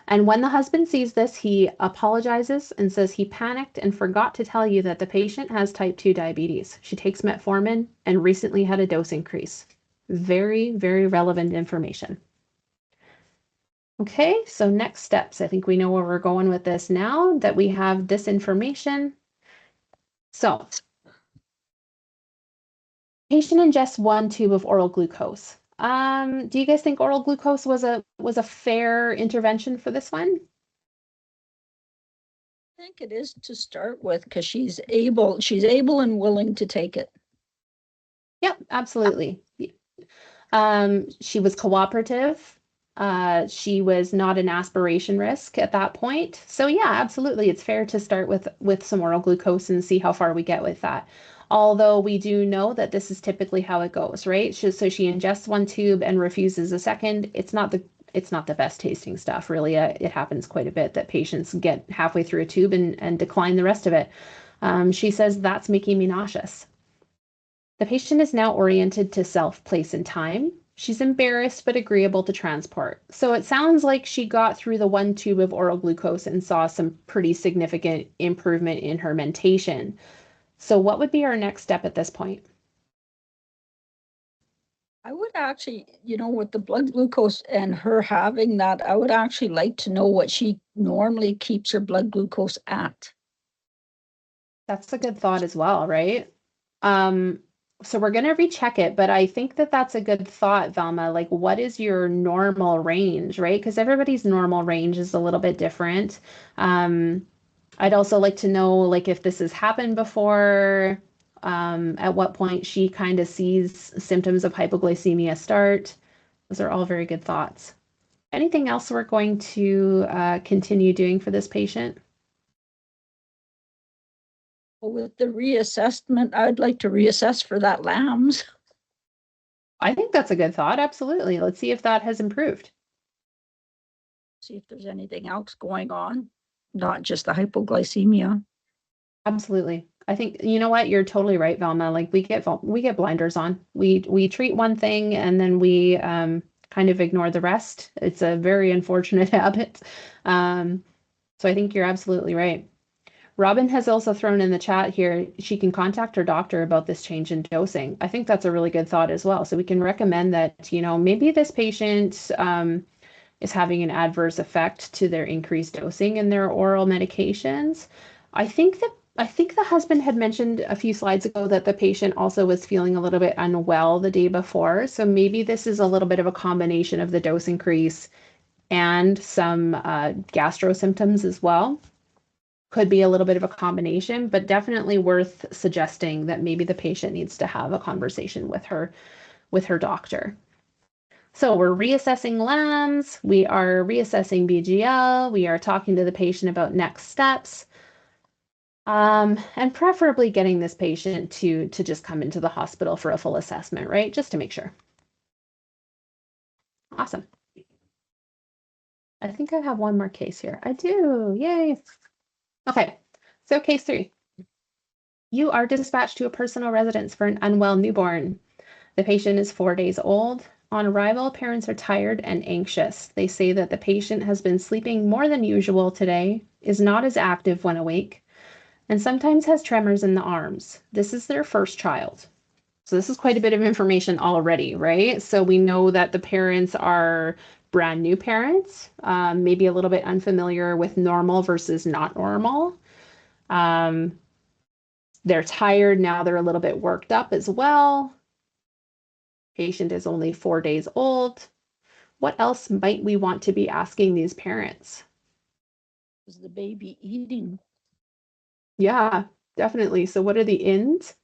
And when the husband sees this, he apologizes and says he panicked and forgot to tell you that the patient has type 2 diabetes. She takes metformin and recently had a dose increase. Very, very relevant information. Okay, so next steps. I think we know where we're going with this now that we have this information. So, patient ingests 1 tube of oral glucose. Do you guys think oral glucose was a fair intervention for this one? I think it is to start with because she's able and willing to take it. Yep, absolutely. She was cooperative. She was not an aspiration risk at that point. So yeah, absolutely. It's fair to start with some oral glucose and see how far we get with that. Although we do know that this is typically how it goes, right? So she ingests 1 tube and refuses a second. It's not the best tasting stuff, really. It happens quite a bit that patients get halfway through a tube and decline the rest of it. She says that's making me nauseous. The patient is now oriented to self, place, and time. She's embarrassed but agreeable to transport. So it sounds like she got through the 1 tube of oral glucose and saw some pretty significant improvement in her mentation. So what would be our next step at this point? I would actually, with the blood glucose and her having that, I would actually like to know what she normally keeps her blood glucose at. That's a good thought as well, right? Um, so we're going to recheck it, but I think that that's a good thought, Velma. Like, what is your normal range, right? Because everybody's normal range is a little bit different. Um, I'd also like to know, like, if this has happened before, at what point she kind of sees symptoms of hypoglycemia start. Those are all very good thoughts. Anything else we're going to continue doing for this patient? With the reassessment, I'd like to reassess for that LAMS. I think that's a good thought. Absolutely. Let's see if that has improved. See if there's anything else going on, not just the hypoglycemia. Absolutely. I think you know what? You're totally right, Velma. Like we get blinders on. We treat one thing and then kind of ignore the rest. It's a very unfortunate habit. So I think you're absolutely right. Robin has also thrown in the chat here, she can contact her doctor about this change in dosing. I think that's a really good thought as well. So we can recommend that, maybe this patient is having an adverse effect to their increased dosing in their oral medications. I think the husband had mentioned a few slides ago that the patient also was feeling a little bit unwell the day before. So maybe this is a little bit of a combination of the dose increase and some gastro symptoms as well. Could be a little bit of a combination, but definitely worth suggesting that maybe the patient needs to have a conversation with her doctor. So we're reassessing LAMS, we are reassessing BGL, we are talking to the patient about next steps, and preferably getting this patient to just come into the hospital for a full assessment, right? Just to make sure. Awesome. I think I have one more case here. I do, yay. Okay, so case 3. You are dispatched to a personal residence for an unwell newborn. The patient is 4 days old. On arrival, parents are tired and anxious. They say that the patient has been sleeping more than usual today, is not as active when awake, and sometimes has tremors in the arms. This is their first child. So this is quite a bit of information already, right? So we know that the parents are brand new parents, maybe a little bit unfamiliar with normal versus not normal. They're tired now, they're a little bit worked up as well. Patient is only 4 days old. What else might we want to be asking these parents? Is the baby eating? Yeah, definitely. So what are the ins?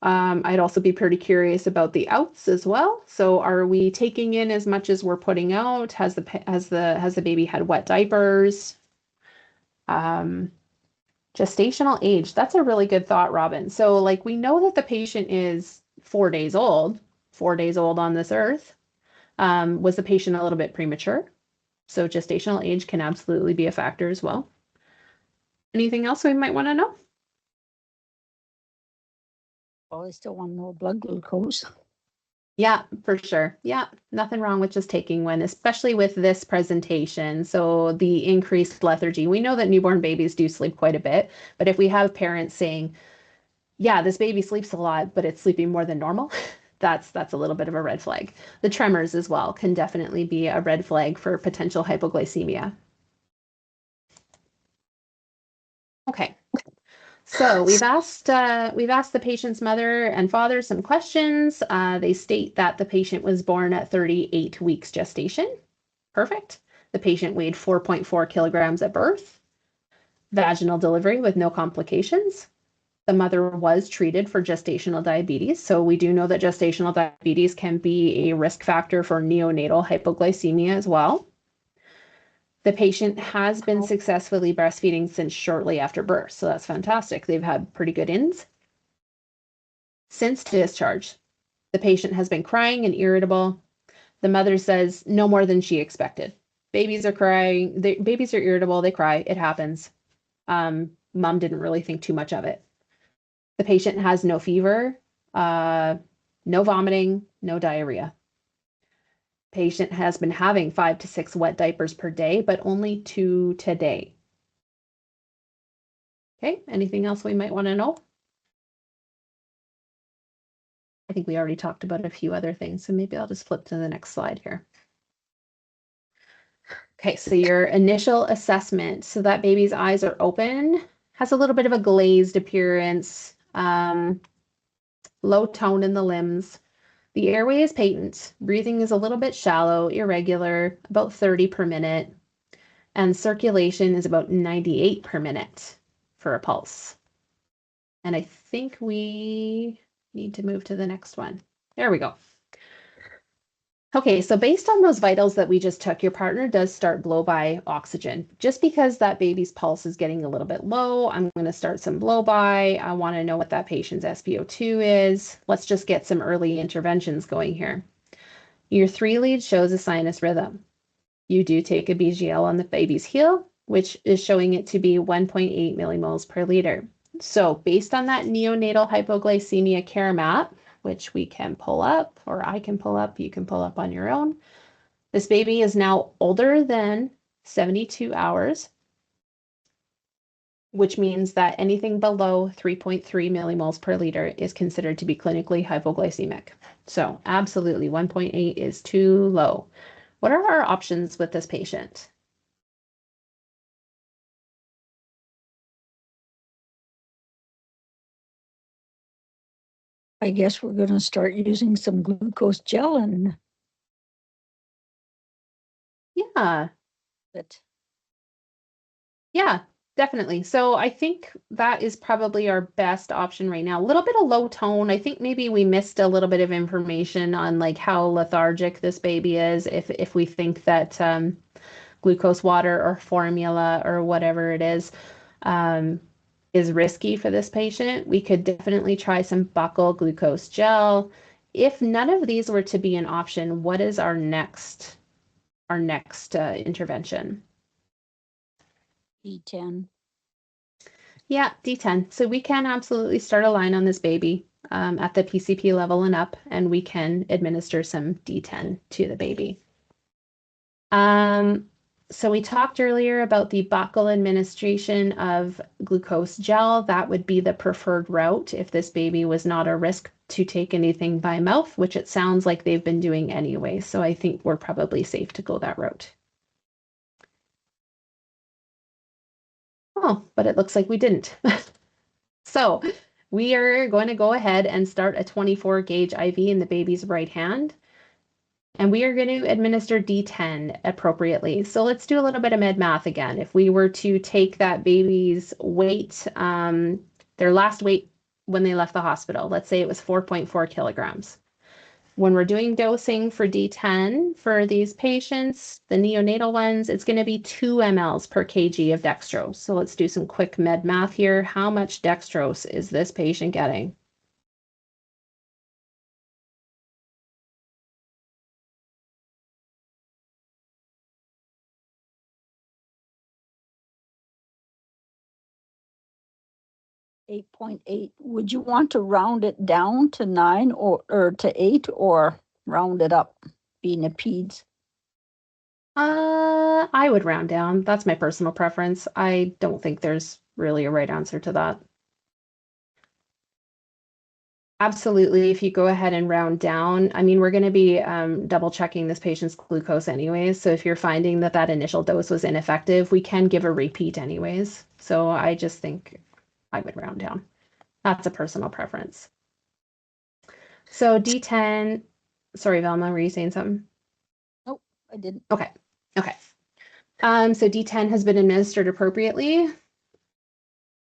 I'd also be pretty curious about the outs as well. So are we taking in as much as we're putting out? Has the baby had wet diapers? Gestational age. That's a really good thought, Robin. So like we know that the patient is 4 days old, 4 days old on this earth. Was the patient a little bit premature? So gestational age can absolutely be a factor as well. Anything else we might want to know? Well, I still want to know blood glucose. Yeah, for sure. Yeah, nothing wrong with just taking one, especially with this presentation. So the increased lethargy, we know that newborn babies do sleep quite a bit, but if we have parents saying, yeah, this baby sleeps a lot, but it's sleeping more than normal, that's a little bit of a red flag. The tremors as well can definitely be a red flag for potential hypoglycemia. Okay. So we've asked the patient's mother and father some questions. They state that the patient was born at 38 weeks gestation. Perfect. The patient weighed 4.4 kilograms at birth. Vaginal delivery with no complications. The mother was treated for gestational diabetes. So we do know that gestational diabetes can be a risk factor for neonatal hypoglycemia as well. The patient has been successfully breastfeeding since shortly after birth, so that's fantastic. They've had pretty good ins. Since discharge, the patient has been crying and irritable. The mother says no more than she expected. Babies are crying, babies are irritable, they cry, it happens. Mom didn't really think too much of it. The patient has no fever, no vomiting, no diarrhea. Patient has been having 5 to 6 wet diapers per day, but only 2 today. Okay, anything else we might want to know? I think we already talked about a few other things, so maybe I'll just flip to the next slide here. Okay, so your initial assessment. So that baby's eyes are open, has a little bit of a glazed appearance, low tone in the limbs. The airway is patent. Breathing is a little bit shallow, irregular, about 30 per minute. And circulation is about 98 per minute for a pulse. And I think we need to move to the next one. There we go. Okay, so based on those vitals that we just took, your partner does start blow by oxygen. Just because that baby's pulse is getting a little bit low, I'm going to start some blow by. I want to know what that patient's SpO2 is. Let's just get some early interventions going here. Your 3 lead shows a sinus rhythm. You do take a BGL on the baby's heel, which is showing it to be 1.8 millimoles per liter. So based on that neonatal hypoglycemia care map, which we can pull up, or I can pull up, you can pull up on your own. This baby is now older than 72 hours, which means that anything below 3.3 millimoles per liter is considered to be clinically hypoglycemic. So absolutely, 1.8 is too low. What are our options with this patient? I guess we're going to start using some glucose gel and Yeah, it. yeah, definitely. So I think that is probably our best option right now. A little bit of low tone. I think maybe we missed a little bit of information on like how lethargic this baby is. If we think that glucose water or formula or whatever it um, is risky for this patient, we could definitely try some buccal glucose gel. If none of these were to be an option, what is our next intervention? E10. Yeah, D10. So we can absolutely start a line on this baby at the PCP level and up, and we can administer some D10 to the baby. Um, so we talked earlier about the buccal administration of glucose gel. That would be the preferred route if this baby was not a risk to take anything by mouth, which it sounds like they've been doing anyway. So I think we're probably safe to go that route. Oh, but it looks like we didn't. So we are going to go ahead and start a 24 gauge IV in the baby's right hand. And we are going to administer D10 appropriately. So let's do a little bit of med math again. If we were to take that baby's weight, their last weight when they left the hospital, let's say it was 4.4 kilograms. When we're doing dosing for D10 for these patients, the neonatal ones, it's going to be 2 mLs per kg of dextrose. So let's do some quick med math here. How much dextrose is this patient getting? 8.8. Would you want to round it down to 9 or to 8 or round it up, being a peds? I would round down. That's my personal preference. I don't think there's really a right answer to that. Absolutely, if you go ahead and round down, I mean, we're going to be double checking this patient's glucose anyways. So if you're finding that that initial dose was ineffective, we can give a repeat anyways. So I just think I would round down. That's a personal preference. So D10, sorry, Velma, were you saying something? Nope, I didn't. Okay. Okay. So D10 has been administered appropriately.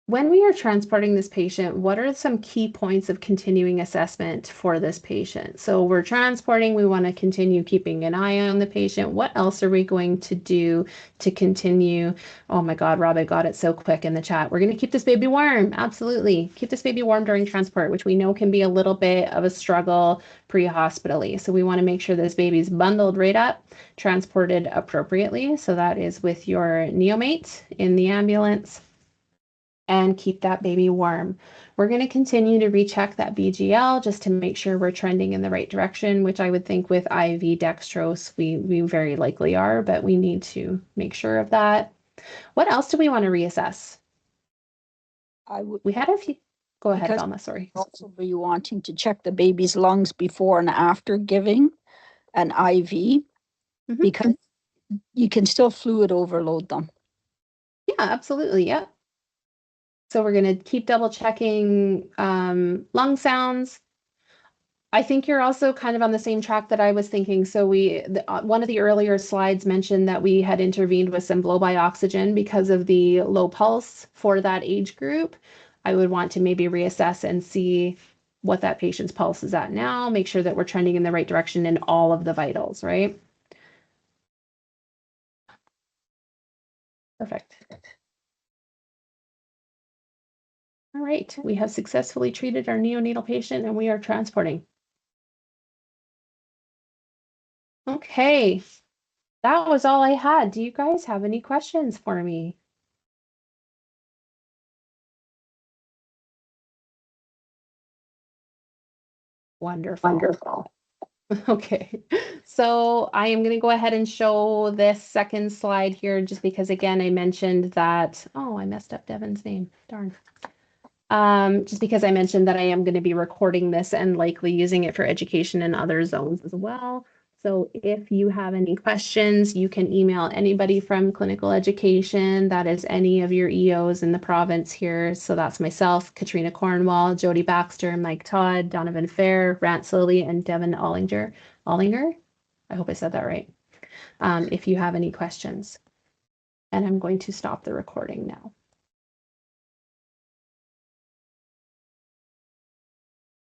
When we are transporting this patient, what are some key points of continuing assessment for this patient? So we're transporting, we want to continue keeping an eye on the patient. What else are we going to do to continue? Oh my God, Rob, I got it so quick in the chat. We're going to keep this baby warm. Absolutely. Keep this baby warm during transport, which we know can be a little bit of a struggle pre-hospitally. So we want to make sure this baby's bundled right up, transported appropriately. So that is with your neomate in the ambulance and keep that baby warm. We're going to continue to recheck that BGL just to make sure we're trending in the right direction, which I would think with IV dextrose, we very likely are, but we need to make sure of that. What else do we want to reassess? I would, We had a few. Go ahead, because Velma, sorry. also be wanting to check the baby's lungs before and after giving an IV because you can still fluid overload them. Yeah, absolutely. Yeah. So we're going to keep double checking lung sounds. I think you're also kind of on the same track that I was thinking. So one of the earlier slides mentioned that we had intervened with some blow by oxygen because of the low pulse for that age group. I would want to maybe reassess and see what that patient's pulse is at now, make sure that we're trending in the right direction in all of the vitals, right? Perfect. All right, we have successfully treated our neonatal patient and we are transporting. Okay, that was all I had. Do you guys have any questions for me? Wonderful. Wonderful. Okay, so I am going to go ahead and show this second slide here just because, again, I mentioned that, oh, I messed up Devin's name. Darn. Just because I mentioned that I am going to be recording this and likely using it for education in other zones as well. So if you have any questions, you can email anybody from clinical education. That is any of your EOs in the province here. So that's myself, Katrina Cornwall, Jody Baxter, Mike Todd, Donovan Fair, Rance Lilly, and Devin Ollinger. I hope I said that right. If you have any questions. And I'm going to stop the recording now.